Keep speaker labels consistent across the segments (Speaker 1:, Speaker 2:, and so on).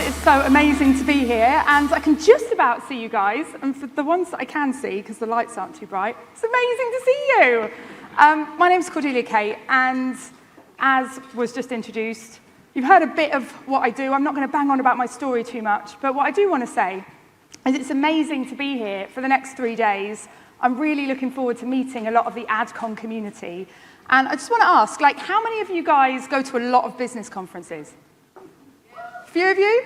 Speaker 1: is so amazing to be here, and I can just about see you guys, and for the ones that I can see, because the lights aren't too bright, it's amazing to see you. My name's Cordelia Kate, and as was just introduced, you've heard a bit of what I do. I'm not going to bang on about my story too much, but what I do want to say is it's amazing to be here for the next 3 days. I'm really looking forward to meeting a lot of the AdCon community, and I just want to ask, how many of you guys go to a lot of business conferences? A few of you?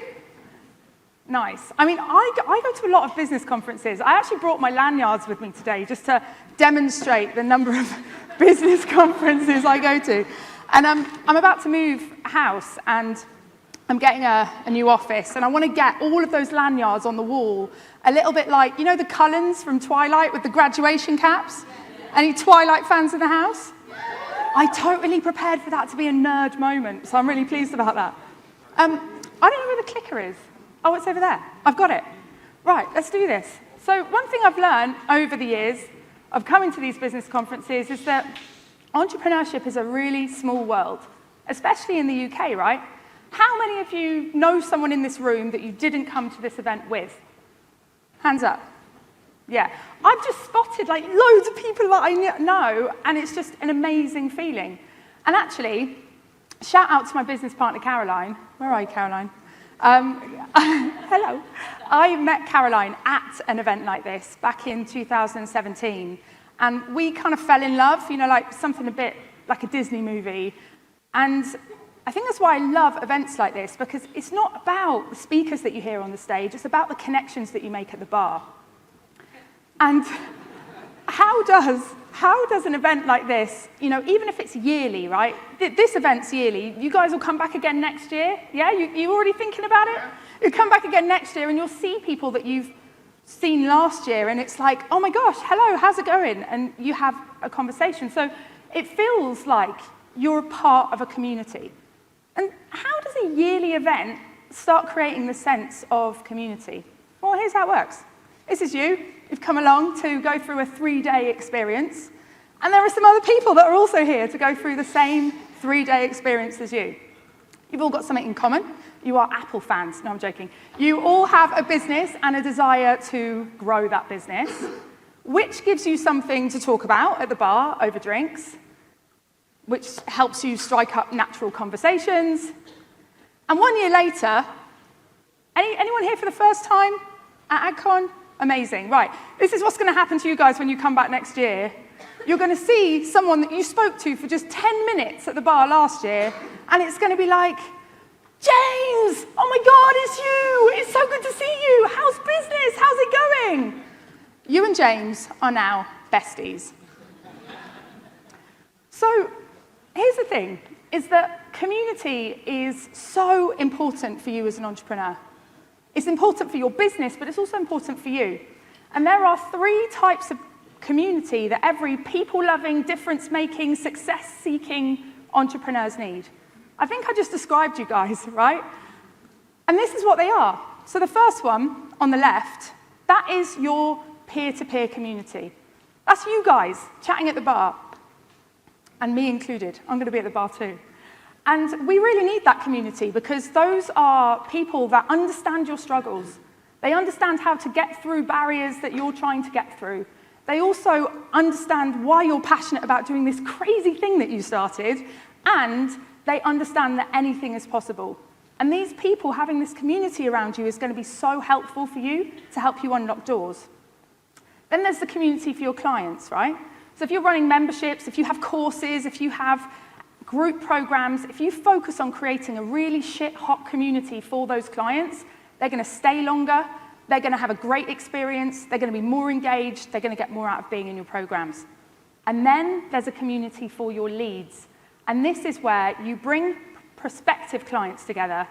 Speaker 1: Nice. I mean, I go to a lot of business conferences. I actually brought my lanyards with me today just to demonstrate the number of business conferences I go to. And I'm about to move house, and I'm getting a new office, and I want to get all of those lanyards on the wall, a little bit like, you know the Cullens from Twilight with the graduation caps? Any Twilight fans in the house? I totally prepared for that to be a nerd moment, so I'm really pleased about that. I don't know where the clicker is. Oh, it's over there. I've got it. Right, let's do this. So one thing I've learned over the years of coming to these business conferences is that entrepreneurship is a really small world, especially in the UK, right? How many of you know someone in this room that you didn't come to this event with? Hands up. Yeah. I've just spotted loads of people that I know, and it's just an amazing feeling. And actually, shout out to my business partner, Caroline. Where are you, Caroline? Hello. I met Caroline at an event like this back in 2017. And we kind of fell in love, like something a bit like a Disney movie. And I think that's why I love events like this, because it's not about the speakers that you hear on the stage, it's about the connections that you make at the bar. And how does an event like this, even if it's yearly, right? This event's yearly. You guys will come back again next year? Yeah? You already thinking about it? You'll come back again next year, and you'll see people that you've seen last year, and it's like, oh my gosh, hello, how's it going? And you have a conversation. So it feels like you're a part of a community. And how does a yearly event start creating the sense of community? Well, here's how it works. This is you. You've come along to go through a 3-day experience. And there are some other people that are also here to go through the same 3-day experience as you. You've all got something in common. You are Apple fans. No, I'm joking. You all have a business and a desire to grow that business, which gives you something to talk about at the bar over drinks, which helps you strike up natural conversations. And 1 year later, anyone here for the first time at AdCon? Amazing. Right. This is what's going to happen to you guys when you come back next year. You're going to see someone that you spoke to for just 10 minutes at the bar last year, and it's going to be like, James, oh my God, it's you. It's so good to see you. How's business? How's it going? You and James are now besties. So here's the thing, is that community is so important for you as an entrepreneur. It's important for your business, but it's also important for you. And there are 3 types of community that every people-loving, difference-making, success-seeking entrepreneurs need. I think I just described you guys, right? And this is what they are. So the first one, on the left, that is your peer-to-peer community. That's you guys chatting at the bar, and me included. I'm going to be at the bar too. And we really need that community, because those are people that understand your struggles. They understand how to get through barriers that you're trying to get through. They also understand why you're passionate about doing this crazy thing that you started, and they understand that anything is possible. And these people having this community around you is going to be so helpful for you to help you unlock doors. Then there's the community for your clients, right? So if you're running memberships, if you have courses, if you have group programs, if you focus on creating a really hot community for those clients, they're going to stay longer, they're going to have a great experience, they're going to be more engaged, they're going to get more out of being in your programs. And then there's a community for your leads. And this is where you bring prospective clients together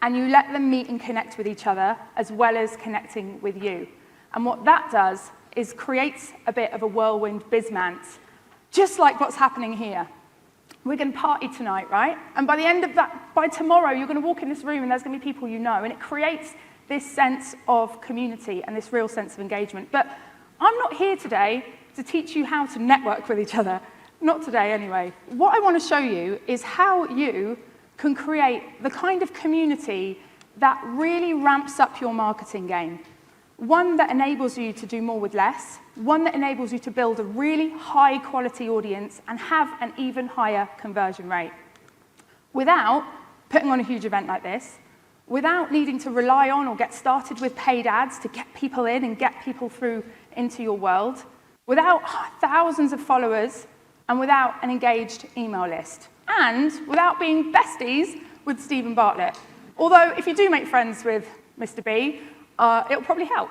Speaker 1: and you let them meet and connect with each other as well as connecting with you. And what that does is creates a bit of a whirlwind bizmance, just like what's happening here. We're going to party tonight, right? And by the end of that, by tomorrow, you're going to walk in this room and there's going to be people you know. And it creates this sense of community and this real sense of engagement. But I'm not here today to teach you how to network with each other. Not today, anyway. What I want to show you is how you can create the kind of community that really ramps up your marketing game. One that enables you to do more with less, one that enables you to build a really high-quality audience and have an even higher conversion rate. Without putting on a huge event like this, without needing to rely on or get started with paid ads to get people in and get people through into your world, without thousands of followers, and without an engaged email list, and without being besties with Stephen Bartlett. Although, if you do make friends with Mr. B, it'll probably help.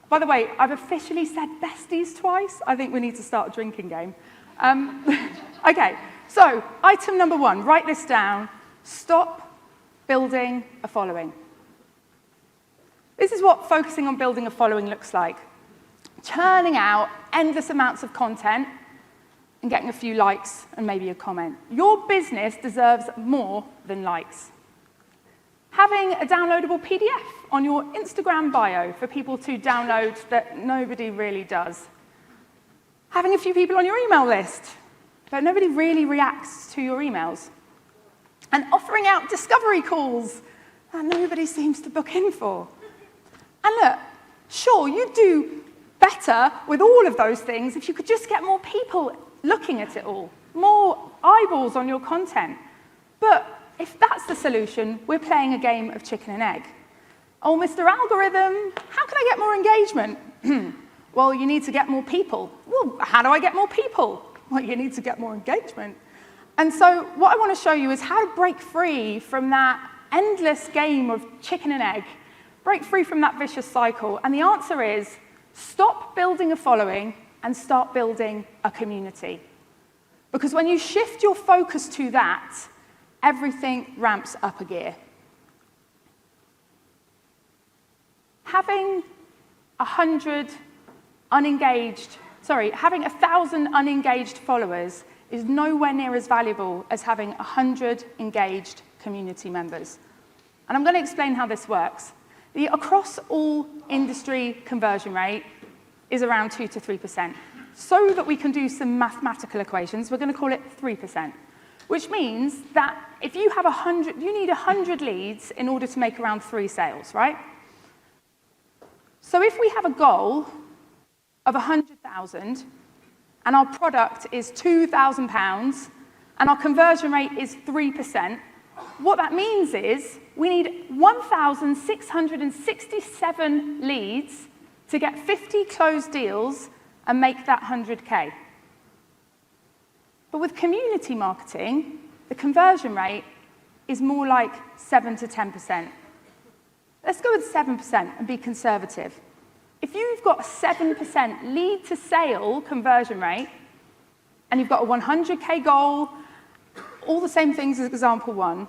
Speaker 1: By the way, I've officially said besties twice. I think we need to start a drinking game. Okay, so item number 1, write this down. Stop building a following. This is what focusing on building a following looks like. Churning out endless amounts of content and getting a few likes and maybe a comment. Your business deserves more than likes. Having a downloadable PDF on your Instagram bio for people to download that nobody really does. Having a few people on your email list, but nobody really reacts to your emails. And offering out discovery calls that nobody seems to book in for. And look, sure, you'd do better with all of those things if you could just get more people looking at it all, more eyeballs on your content. But if that's the solution, we're playing a game of chicken and egg. Oh, Mr. Algorithm, how can I get more engagement? Well, you need to get more people. Well, how do I get more people? Well, you need to get more engagement. And so what I want to show you is how to break free from that endless game of chicken and egg, break free from that vicious cycle. And the answer is stop building a following and start building a community. Because when you shift your focus to that, everything ramps up a gear. Having 1,000 unengaged followers is nowhere near as valuable as having 100 engaged community members. And I'm going to explain how this works. The across all industry conversion rate is around 2 to 3%. So that we can do some mathematical equations, we're going to call it 3%. Which means that if you have 100, you need 100 leads in order to make around 3 sales, right? So if we have a goal of 100,000, and our product is £2,000, and our conversion rate is 3%, what that means is we need 1,667 leads to get 50 closed deals and make that 100K. But with community marketing, the conversion rate is more like 7 to 10%. Let's go with 7% and be conservative. If you've got a 7% lead to sale conversion rate, and you've got a 100K goal, all the same things as example 1,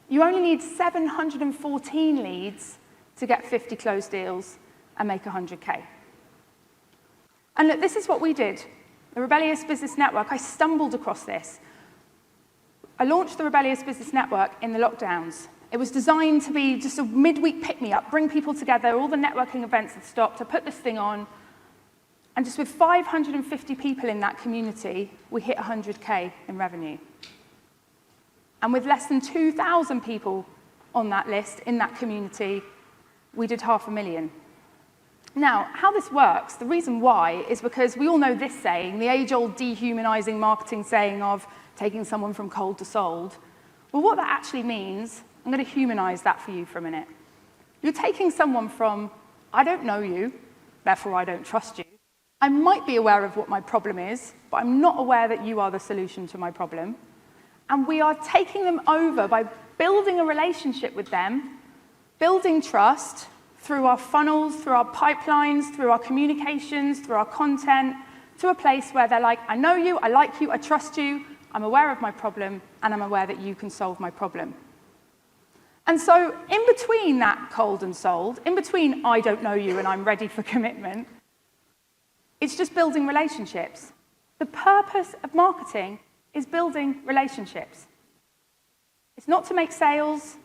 Speaker 1: you only need 714 leads to get 50 closed deals and make 100K. And look, this is what we did. The Rebellious Business Network, I stumbled across this. I launched the Rebellious Business Network in the lockdowns. It was designed to be just a midweek pick-me-up, bring people together, all the networking events had stopped, I put this thing on, and just with 550 people in that community, we hit 100K in revenue. And with less than 2,000 people on that list, in that community, we did 500,000. Now, how this works, the reason why, is because we all know this saying, the age-old dehumanizing marketing saying of taking someone from cold to sold. Well, what that actually means, I'm going to humanize that for you for a minute. You're taking someone from, I don't know you, therefore I don't trust you. I might be aware of what my problem is, but I'm not aware that you are the solution to my problem. And we are taking them over by building a relationship with them, building trust, through our funnels, through our pipelines, through our communications, through our content, to a place where they're like, I know you, I like you, I trust you, I'm aware of my problem, and I'm aware that you can solve my problem. And so in between that cold and sold, in between I don't know you and I'm ready for commitment, it's just building relationships. The purpose of marketing is building relationships. It's not to make sales.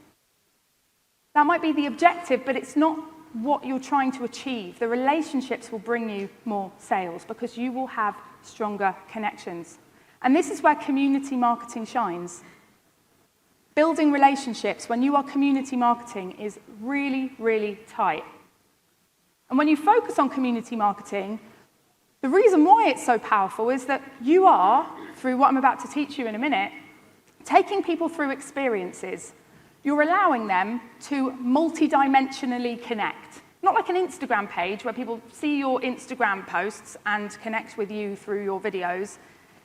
Speaker 1: That might be the objective, but it's not what you're trying to achieve. The relationships will bring you more sales because you will have stronger connections. And this is where community marketing shines. building relationships when you are community marketing is really, really tight. And when you focus on community marketing, the reason why it's so powerful is that you are, through what I'm about to teach you in a minute, taking people through experiences. You're allowing them to multidimensionally connect. Not like an Instagram page where people see your Instagram posts and connect with you through your videos.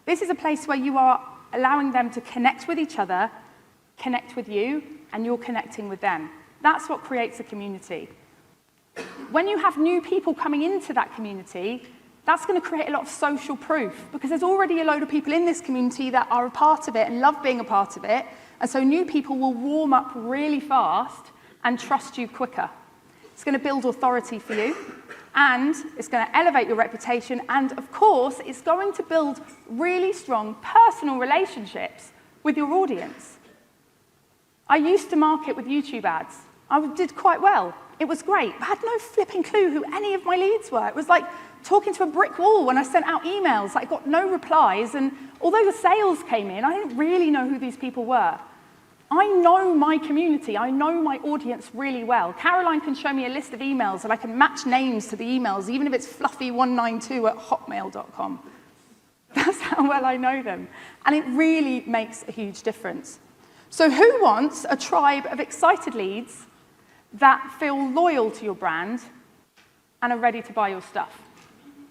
Speaker 1: This is a place where you are allowing them to connect with each other, connect with you, and you're connecting with them. That's what creates a community. When you have new people coming into that community, that's going to create a lot of social proof, because there's already a load of people in this community that are a part of it and love being a part of it, and so new people will warm up really fast and trust you quicker. It's going to build authority for you, and it's going to elevate your reputation, and of course, it's going to build really strong personal relationships with your audience. I used to market with YouTube ads. I did quite well. It was great. I had no flipping clue who any of my leads were. It was like talking to a brick wall when I sent out emails. I got no replies, and although the sales came in, I didn't really know who these people were. I know my community. I know my audience really well. Caroline can show me a list of emails, and I can match names to the emails, even if it's fluffy192@hotmail.com. That's how well I know them. And it really makes a huge difference. So who wants a tribe of excited leads that feel loyal to your brand and are ready to buy your stuff?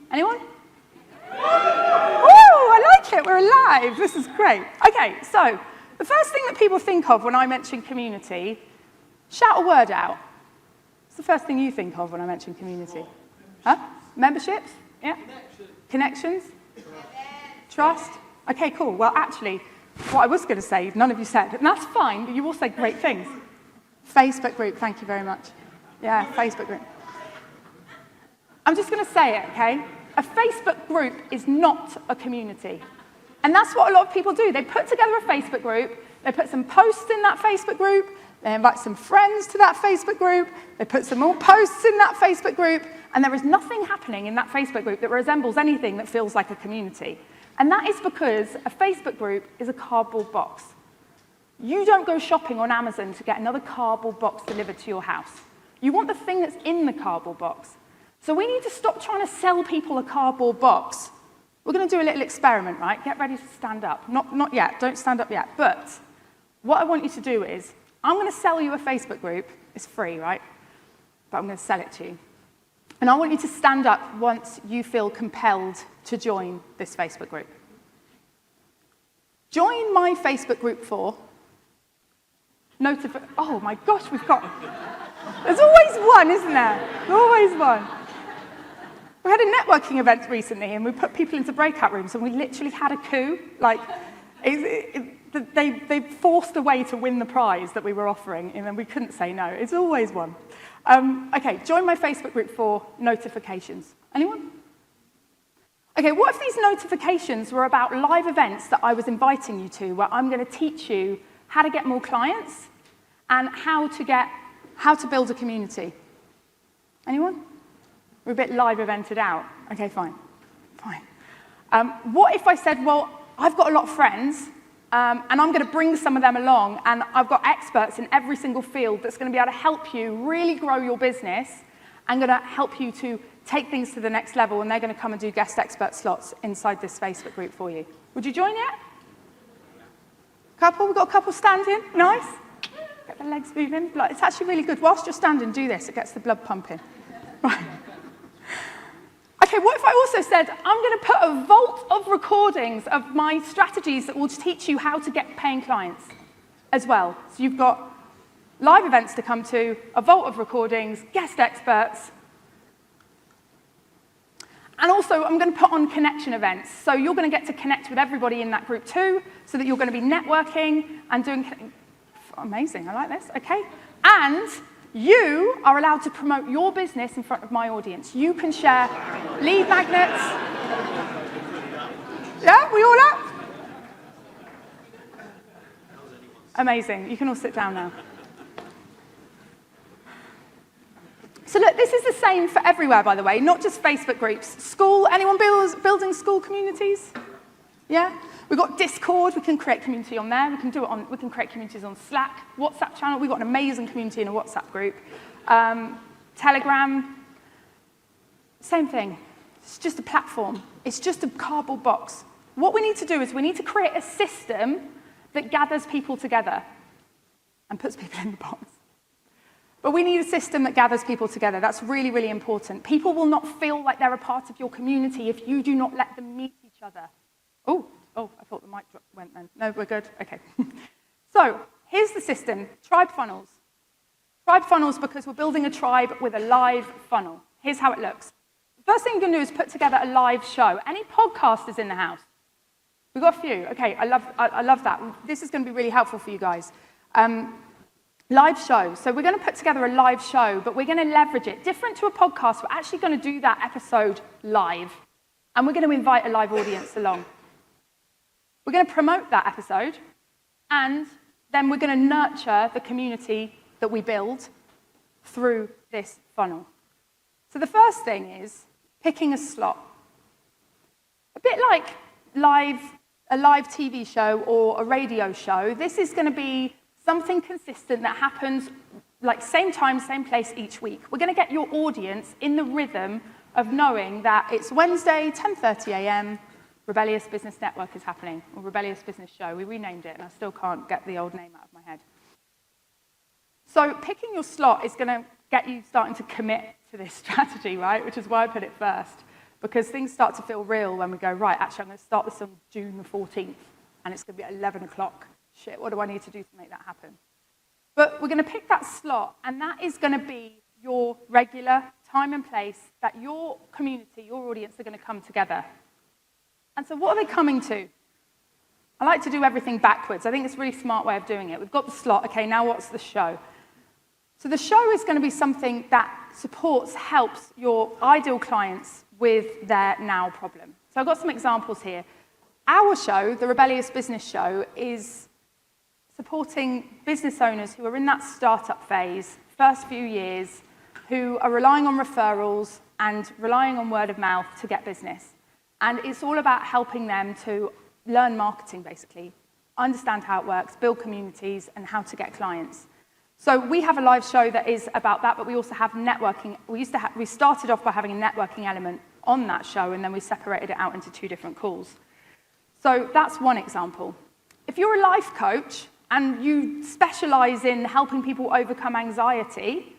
Speaker 1: Anyone? Woo, I like it. We're alive. This is great. Okay, so the first thing that people think of when I mention community, shout a word out. What's the first thing you think of when I mention community? Huh? Memberships? Yeah? Connections? Trust? Okay, cool. Well, actually, what I was going to say, none of you said, and that's fine, but you all said great things. Facebook group, thank you very much. Yeah, Facebook group. I'm just going to say it, okay? A Facebook group is not a community. And that's what a lot of people do. They put together a Facebook group, they put some posts in that Facebook group, they invite some friends to that Facebook group, they put some more posts in that Facebook group, and there is nothing happening in that Facebook group that resembles anything that feels like a community. And that is because a Facebook group is a cardboard box. You don't go shopping on Amazon to get another cardboard box delivered to your house. You want the thing that's in the cardboard box. So we need to stop trying to sell people a cardboard box. We're going to do a little experiment, right? Get ready to stand up. Not yet. Don't stand up yet. But what I want you to do is, I'm going to sell you a Facebook group. It's free, right? But I'm going to sell it to you. And I want you to stand up once you feel compelled to join this Facebook group. Join my Facebook group for oh my gosh, there's always one, isn't there? There's always one. We had a networking event recently, and we put people into breakout rooms, and we literally had a coup. Like, they forced a way to win the prize that we were offering, and then we couldn't say no. It's always one. Okay, join my Facebook group for notifications. Anyone? Okay, what if these notifications were about live events that I was inviting you to, where I'm going to teach you how to get more clients and how to build a community? Anyone? We're a bit live evented out. Okay, fine. What if I said, well, I've got a lot of friends, and I'm going to bring some of them along, and I've got experts in every single field that's going to be able to help you really grow your business and going to help you to take things to the next level, and they're going to come and do guest expert slots inside this Facebook group for you. Would you join yet? Couple? We've got a couple standing. Nice. Get the legs moving. It's actually really good. Whilst you're standing, do this. It gets the blood pumping. Right. Okay, what if I also said, I'm going to put a vault of recordings of my strategies that will teach you how to get paying clients as well. So you've got live events to come to, a vault of recordings, guest experts. And also, I'm going to put on connection events. So you're going to get to connect with everybody in that group too, so that you're going to be networking and doing... Amazing, I like this, okay. And you are allowed to promote your business in front of my audience. You can share lead magnets. Yeah, we all up? Amazing, you can all sit down now. So look, this is the same for everywhere, by the way, not just Facebook groups. School, anyone building school communities? Yeah? We've got Discord, we can create community on there, we can create communities on Slack, WhatsApp channel, we've got an amazing community in a WhatsApp group. Telegram, same thing. It's just a platform. It's just a cardboard box. What we need to do is we need to create a system that gathers people together and puts people in the box. But we need a system that gathers people together. That's really, really important. People will not feel like they're a part of your community if you do not let them meet each other. Oh, I thought the mic went then. No, we're good? Okay. So, here's the system, tribe funnels. Tribe funnels because we're building a tribe with a live funnel. Here's how it looks. The first thing you're going to do is put together a live show. Any podcasters in the house? We've got a few. Okay, I love that. This is going to be really helpful for you guys. Live show. So we're going to put together a live show, but we're going to leverage it. Different to a podcast, we're actually going to do that episode live. And we're going to invite a live audience along. We're going to promote that episode, and then we're going to nurture the community that we build through this funnel. So the first thing is picking a slot. A bit like a live TV show or a radio show, this is going to be something consistent that happens like same time, same place each week. We're going to get your audience in the rhythm of knowing that it's Wednesday, 10:30 a.m., Rebellious Business Network is happening, or Rebellious Business Show. We renamed it, and I still can't get the old name out of my head. So picking your slot is going to get you starting to commit to this strategy, right? Which is why I put it first, because things start to feel real when we go, right, actually, I'm going to start this on June the 14th, and it's going to be at 11 o'clock. Shit, what do I need to do to make that happen? But we're going to pick that slot, and that is going to be your regular time and place that your community, your audience are going to come together. And so what are they coming to? I like to do everything backwards. I think it's a really smart way of doing it. We've got the slot. Okay, now what's the show? So the show is going to be something that supports, helps your ideal clients with their now problem. So I've got some examples here. Our show, the Rebellious Business Show, is supporting business owners who are in that startup phase, first few years, who are relying on referrals and relying on word of mouth to get business. And it's all about helping them to learn marketing, basically, understand how it works, build communities, and how to get clients. So we have a live show that is about that, but we also have networking. We started off by having a networking element on that show, and then we separated it out into 2 different calls. So that's one example. If you're a life coach and you specialize in helping people overcome anxiety,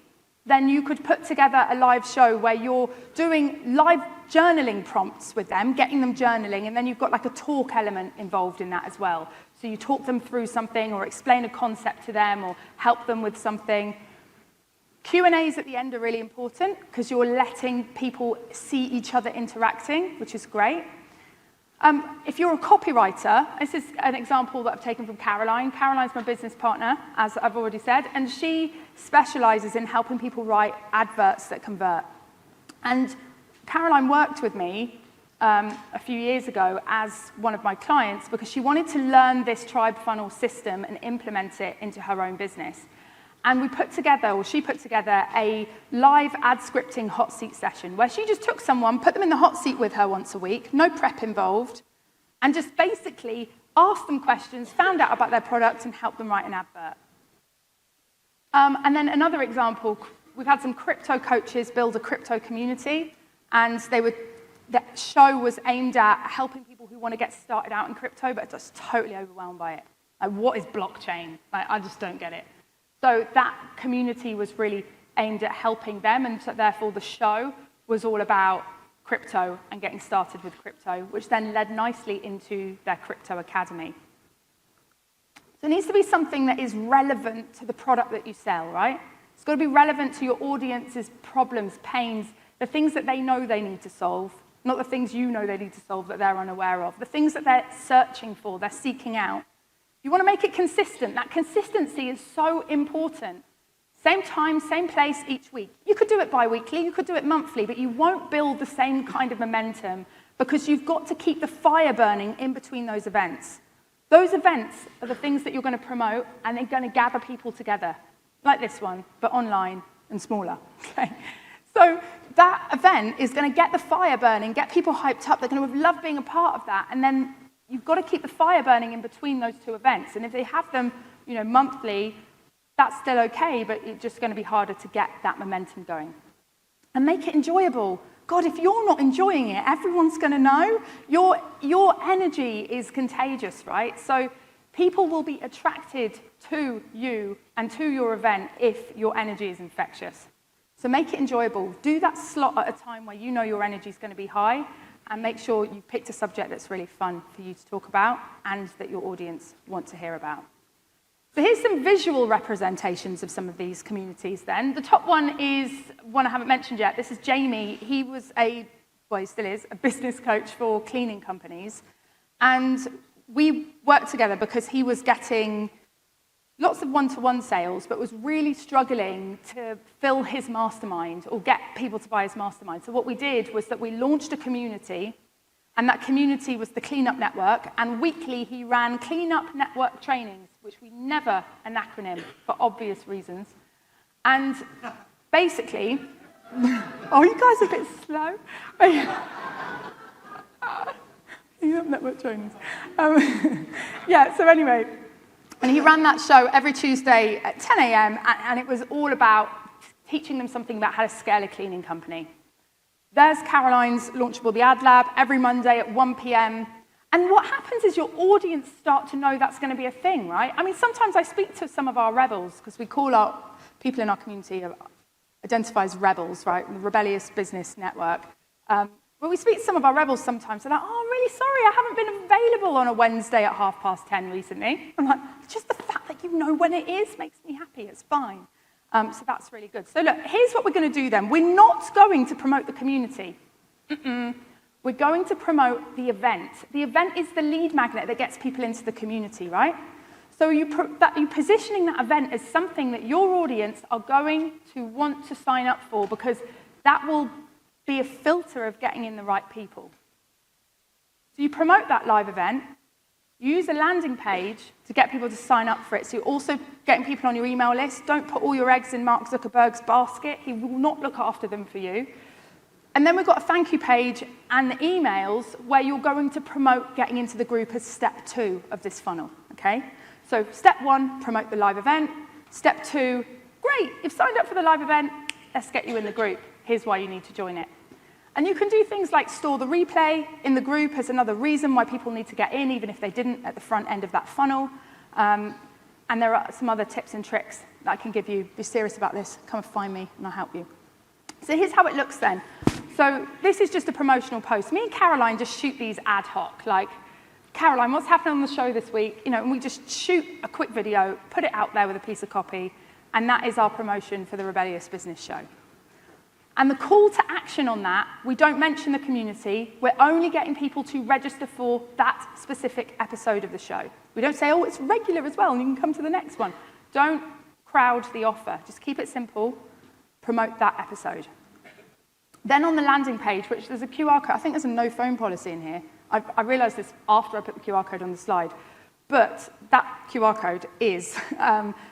Speaker 1: then you could put together a live show where you're doing live journaling prompts with them, getting them journaling, and then you've got like a talk element involved in that as well. So you talk them through something or explain a concept to them or help them with something. Q&As at the end are really important because you're letting people see each other interacting, which is great. If you're a copywriter, this is an example that I've taken from Caroline. Caroline's my business partner, as I've already said, and she specializes in helping people write adverts that convert. And Caroline worked with me a few years ago as one of my clients because she wanted to learn this tribe funnel system and implement it into her own business. And she put together a live ad scripting hot seat session where she just took someone, put them in the hot seat with her once a week, no prep involved, and just basically asked them questions, found out about their product, and helped them write an advert. And then another example, we've had some crypto coaches build a crypto community, and the show was aimed at helping people who want to get started out in crypto, but are just totally overwhelmed by it. Like, what is blockchain? Like, I just don't get it. So that community was really aimed at helping them, and so therefore the show was all about crypto and getting started with crypto, which then led nicely into their crypto academy. So it needs to be something that is relevant to the product that you sell, right? It's got to be relevant to your audience's problems, pains, the things that they know they need to solve, not the things you know they need to solve that they're unaware of, the things that they're searching for, they're seeking out. You want to make it consistent. That consistency is so important. Same time, same place each week. You could do it bi-weekly, you could do it monthly, but you won't build the same kind of momentum because you've got to keep the fire burning in between those events. Those events are the things that you're going to promote, and they're going to gather people together, like this one, but online and smaller. Okay? So that event is going to get the fire burning, get people hyped up. They're going to love being a part of that, and then you've got to keep the fire burning in between those two events. And if they have them, monthly, that's still okay, but it's just going to be harder to get that momentum going. And make it enjoyable. God, if you're not enjoying it, everyone's going to know. Your energy is contagious, right? So people will be attracted to you and to your event if your energy is infectious. So make it enjoyable. Do that slot at a time where you know your energy is going to be high, and make sure you've picked a subject that's really fun for you to talk about and that your audience want to hear about. So here's some visual representations of some of these communities then. The top one is one I haven't mentioned yet. This is Jamie. He was he still is, a business coach for cleaning companies. And we worked together because he was getting lots of one-to-one sales, but was really struggling to fill his mastermind or get people to buy his mastermind. So what we did was that we launched a community, and that community was the Cleanup Network, and weekly he ran Cleanup Network trainings, which we never an acronym for obvious reasons. And basically, oh, you guys are a bit slow. Cleanup Network trainings. So anyway, and he ran that show every Tuesday at 10 a.m., and it was all about teaching them something about how to scale a cleaning company. There's Caroline's Launchable the Ad Lab every Monday at 1 p.m. And what happens is your audience start to know that's going to be a thing, right? I mean, sometimes I speak to some of our rebels, because we call our people in our community identify as rebels, right? The Rebellious Business Network. But we speak to some of our rebels sometimes, they're like, oh, I'm really sorry, I haven't been available on a Wednesday at 10:30 recently. I'm like, just the fact that you know when it is makes me happy, it's fine. So that's really good. So look, here's what we're going to do then. We're not going to promote the community. We're going to promote the event. The event is the lead magnet that gets people into the community, right? So you're positioning that event as something that your audience are going to want to sign up for, because that will be a filter of getting in the right people. So you promote that live event, use a landing page to get people to sign up for it. So you're also getting people on your email list. Don't put all your eggs in Mark Zuckerberg's basket. He will not look after them for you. And then we've got a thank you page and the emails where you're going to promote getting into the group as step 2 of this funnel, okay? So step 1, promote the live event. Step 2, great, you've signed up for the live event, let's get you in the group. Here's why you need to join it. And you can do things like store the replay in the group as another reason why people need to get in, even if they didn't at the front end of that funnel. And there are some other tips and tricks that I can give you. If you're serious about this, come and find me and I'll help you. So here's how it looks then. So this is just a promotional post. Me and Caroline just shoot these ad hoc, like, Caroline, what's happening on the show this week? And we just shoot a quick video, put it out there with a piece of copy, and that is our promotion for the Rebellious Business show. And the call to action on that, we don't mention the community. We're only getting people to register for that specific episode of the show. We don't say, oh, it's regular as well, and you can come to the next one. Don't crowd the offer. Just keep it simple. Promote that episode. Then on the landing page, which there's a QR code. I think there's a no phone policy in here. I realized this after I put the QR code on the slide. But that QR code is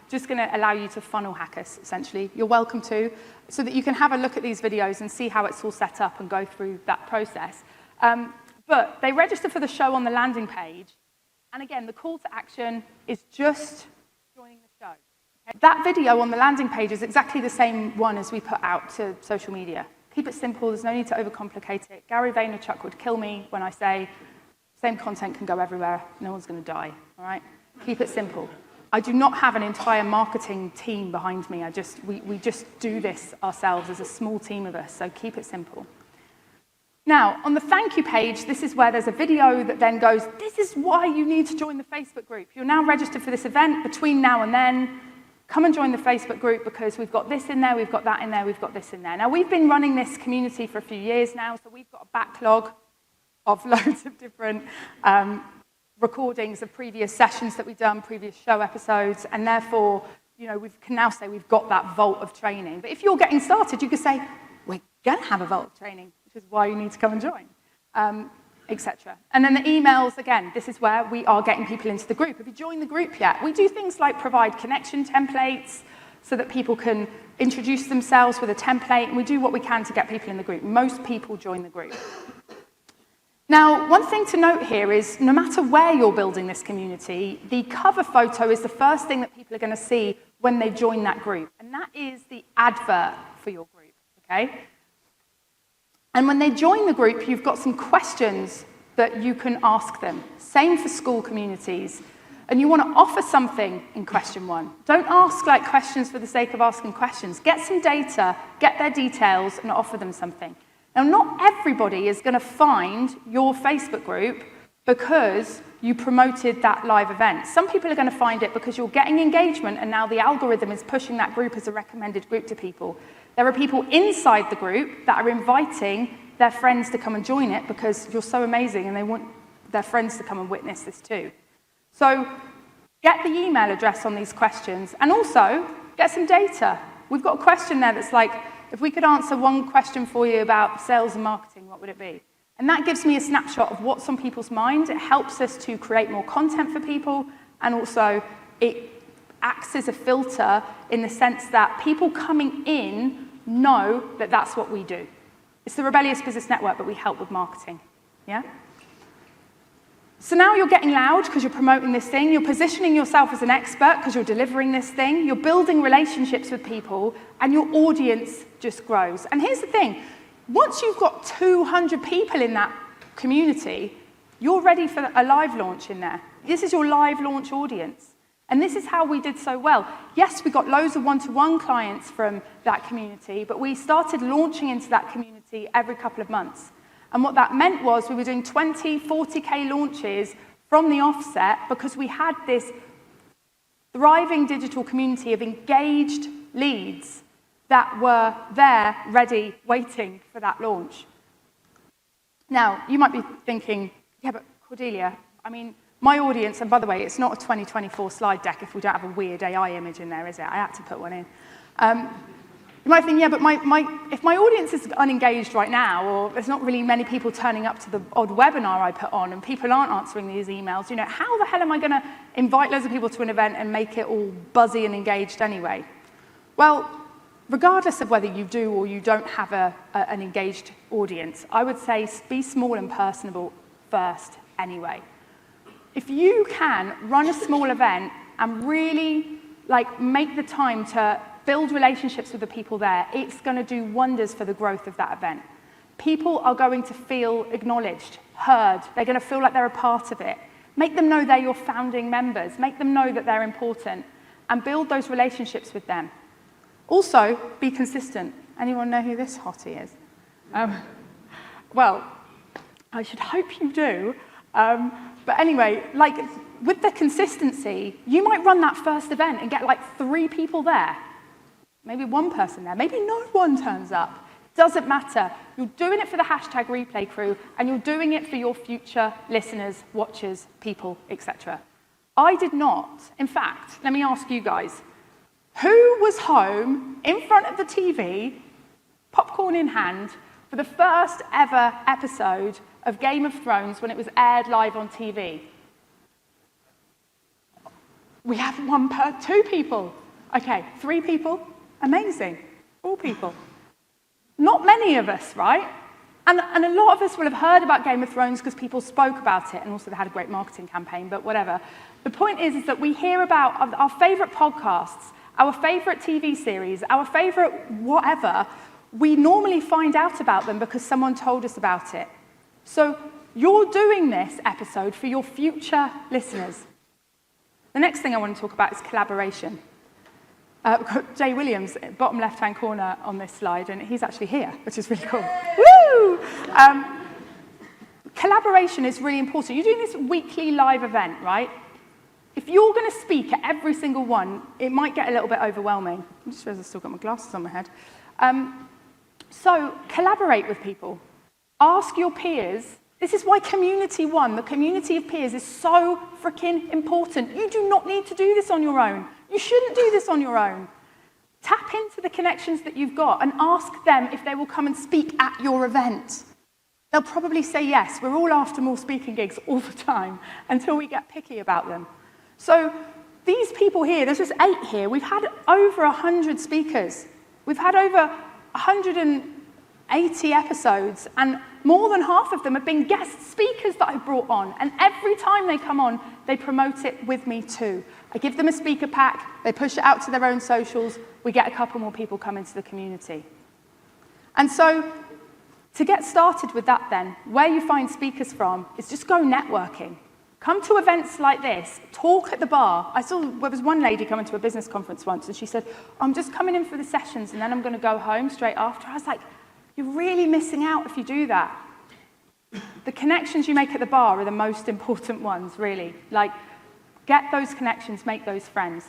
Speaker 1: just going to allow you to funnel hack us, essentially. You're welcome to, so that you can have a look at these videos and see how it's all set up and go through that process. But they register for the show on the landing page. And again, the call to action is just joining the show. Okay? That video on the landing page is exactly the same one as we put out to social media. Keep it simple. There's no need to overcomplicate it. Gary Vaynerchuk would kill me when I say same content can go everywhere. No one's going to die. All right? Keep it simple. I do not have an entire marketing team behind me. We just do this ourselves as a small team of us. So keep it simple. Now, on the thank you page, this is where there's a video that then goes, this is why you need to join the Facebook group. You're now registered for this event. Between now and then, come and join the Facebook group because we've got this in there, we've got that in there, we've got this in there. Now, we've been running this community for a few years now, so we've got a backlog of loads of different recordings of previous sessions that we've done, previous show episodes, and therefore, we can now say we've got that vault of training. But if you're getting started, you could say, we're going to have a vault of training, which is why you need to come and join, etc. And then the emails, again, this is where we are getting people into the group. Have you joined the group yet? We do things like provide connection templates so that people can introduce themselves with a template, and we do what we can to get people in the group. Most people join the group. Now, one thing to note here is no matter where you're building this community, the cover photo is the first thing that people are going to see when they join that group. And that is the advert for your group, okay? And when they join the group, you've got some questions that you can ask them. Same for school communities. And you want to offer something in question 1. Don't ask like questions for the sake of asking questions. Get some data, get their details, and offer them something. Now, not everybody is going to find your Facebook group because you promoted that live event. Some people are going to find it because you're getting engagement, and now the algorithm is pushing that group as a recommended group to people. There are people inside the group that are inviting their friends to come and join it because you're so amazing and they want their friends to come and witness this too. So get the email address on these questions, and also get some data. We've got a question there that's like, if we could answer one question for you about sales and marketing, what would it be? And that gives me a snapshot of what's on people's minds. It helps us to create more content for people, and also it acts as a filter in the sense that people coming in know that that's what we do. It's the Rebellious Business Network, but we help with marketing, yeah? So now you're getting loud because you're promoting this thing. You're positioning yourself as an expert because you're delivering this thing. You're building relationships with people, and your audience just grows. And here's the thing. Once you've got 200 people in that community, you're ready for a live launch in there. This is your live launch audience. And this is how we did so well. Yes, we got loads of one-to-one clients from that community, but we started launching into that community every couple of months. And what that meant was we were doing 20, 40K launches from the offset because we had this thriving digital community of engaged leads that were there, ready, waiting for that launch. Now, you might be thinking, yeah, but Cordelia, I mean, my audience, and by the way, it's not a 2024 slide deck if we don't have a weird AI image in there, is it? I had to put one in. You might think, yeah, but if my audience is unengaged right now, or there's not really many people turning up to the odd webinar I put on, and people aren't answering these emails, you know, how the hell am I going to invite loads of people to an event and make it all buzzy and engaged anyway? Well, regardless of whether you do or you don't have an engaged audience, I would say be small and personable first anyway. If you can run a small event and really make the time to build relationships with the people there, it's going to do wonders for the growth of that event. People are going to feel acknowledged, heard. They're going to feel like they're a part of it. Make them know they're your founding members. Make them know that they're important, and build those relationships with them. Also, be consistent. Anyone know who this hottie is? Well, I should hope you do. But anyway, with the consistency, you might run that first event and get 3 people there. Maybe 1 person there. Maybe no one turns up. Doesn't matter. You're doing it for the hashtag replay crew, and you're doing it for your future listeners, watchers, people, etc. I did not. In fact, let me ask you guys, who was home in front of the TV, popcorn in hand, for the first ever episode of Game of Thrones when it was aired live on TV? We have 2 people. Okay, 3 people. Amazing. 4 people. Not many of us, right? And a lot of us will have heard about Game of Thrones because people spoke about it, and also they had a great marketing campaign, but whatever. The point is that we hear about our favorite podcasts, our favorite TV series, our favorite whatever. We normally find out about them because someone told us about it. So you're doing this episode for your future listeners. The next thing I want to talk about is collaboration. We've got Jay Williams, bottom left-hand corner on this slide, and he's actually here, which is really cool. Woo! Collaboration is really important. You're doing this weekly live event, right? If you're going to speak at every single one, it might get a little bit overwhelming. I just realized I've still got my glasses on my head. So collaborate with people. Ask your peers. This is why Community One, the community of peers, is so freaking important. You do not need to do this on your own. You shouldn't do this on your own. Tap into the connections that you've got and ask them if they will come and speak at your event. They'll probably say yes. We're all after more speaking gigs all the time until we get picky about them. So these people here, there's just 8 here. We've had over 100 speakers. We've had over 180 episodes, and more than half of them have been guest speakers that I brought on. And every time they come on, they promote it with me too. I give them a speaker pack, they push it out to their own socials, we get a couple more people come into the community. And so, to get started with that then, where you find speakers from is just go networking. Come to events like this, talk at the bar. There was one lady coming to a business conference once and she said, I'm just coming in for the sessions and then I'm going to go home straight after. I was like, you're really missing out if you do that. The connections you make at the bar are the most important ones, really. Like, get those connections, make those friends.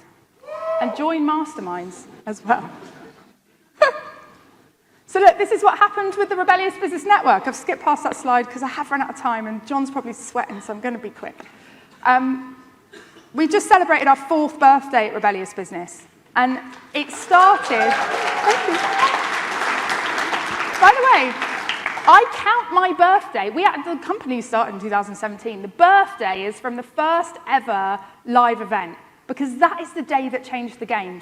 Speaker 1: And join masterminds as well. So look, this is what happened with the Rebellious Business Network. I've skipped past that slide because I have run out of time and John's probably sweating, so I'm going to be quick. We just celebrated our 4th birthday at Rebellious Business. And it started... Thank you. By the way, I count my birthday. The company started in 2017. The birthday is from the first ever live event because that is the day that changed the game.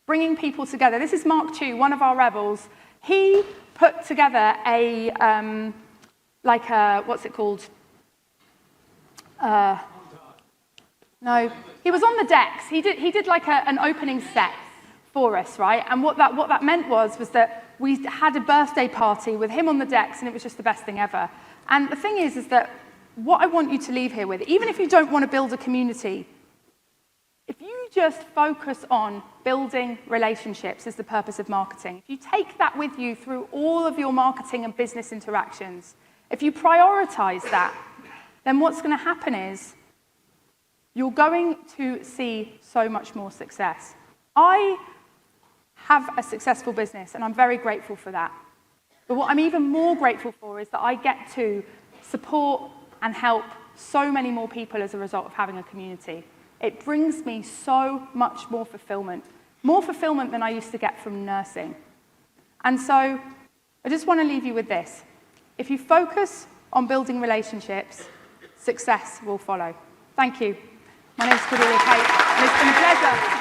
Speaker 1: Bringing people together. This is Mark Chu, one of our rebels. He put together what's it called? No, he was on the decks. He did like an opening set for us, right? And what that meant was that we had a birthday party with him on the decks, and it was just the best thing ever. And the thing is that what I want you to leave here with, even if you don't want to build a community, if you just focus on building relationships as the purpose of marketing, if you take that with you through all of your marketing and business interactions, if you prioritize that, then what's going to happen is you're going to see so much more success. I have a successful business, and I'm very grateful for that. But what I'm even more grateful for is that I get to support and help so many more people as a result of having a community. It brings me so much more fulfillment than I used to get from nursing. And so I just want to leave you with this. If you focus on building relationships, success will follow. Thank you. My name is Cordelia Kate, and it's been a pleasure.